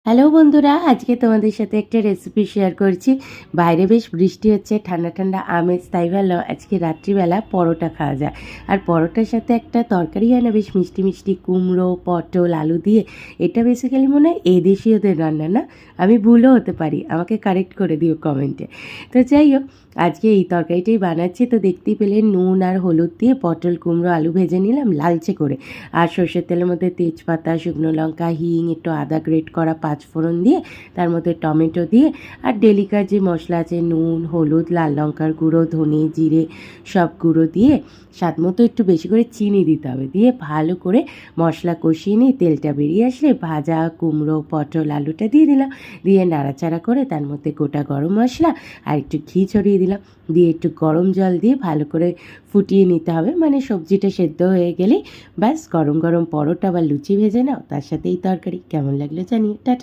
Hello বন্ধুরা, আজকে তোমাদের সাথে একটা রেসিপি শেয়ার করছি। বাইরে বেশ বৃষ্টি হচ্ছে, ঠান্ডা ঠান্ডা আমেজ, তাই ভাবলাম আজকে রাত্রিবেলা পরোটা খাওয়া যায়। আর পরোটার সাথে একটা তরকারি হয় না, বেশ মিষ্টি মিষ্টি, কুমড়ো, পটল, আলু দিয়ে। এটা বেসিক্যালি মনে হয় এদেশীয়দের রান্না, না? আমি ভুলও হতে পারি, আমাকে কারেক্ট করে দিও কমেন্টে। তো যাই হোক, আজকে এই তরকারিটাই বানাচ্ছি। তো দেখতেই পেলে নুন আর হলুদ দিয়ে পটল, কুমড়ো, আলু ভেজে নিলাম লালচে করে। আর সর্ষের তেলের মধ্যে তেজপাতা, শুকনো লঙ্কা, হিং, একটু আদা গ্রেট করা, পাঁচফোড়ন দিয়ে তার মধ্যে টমেটো দিয়ে আর ডেলিকার যে মশলা আছে নুন, হলুদ, লাল লঙ্কার গুঁড়ো, ধনে, জিরে সব গুঁড়ো দিয়ে স্বাদ মতো একটু বেশি করে চিনি দিতে হবে, দিয়ে ভালো করে মশলা কষিয়ে নিয়ে তেলটা বেরিয়ে আসলে ভাজা কুমড়ো, পটল, আলুটা দিয়ে দিলাম। দিয়ে নাড়াচাড়া করে তার মধ্যে গোটা গরম মশলা আর একটু ঘি ছড়িয়ে দিলাম। দিয়ে একটু গরম জল দিয়ে ভালো করে ফুটিয়ে নিতে হবে, মানে সবজিটা সেদ্ধ হয়ে গেলেই ব্যাস গরম গরম পরোটা বা লুচি ভেজে নাও, তার সাথে এই তরকারি। কেমন লাগলো জানিও। টাটা।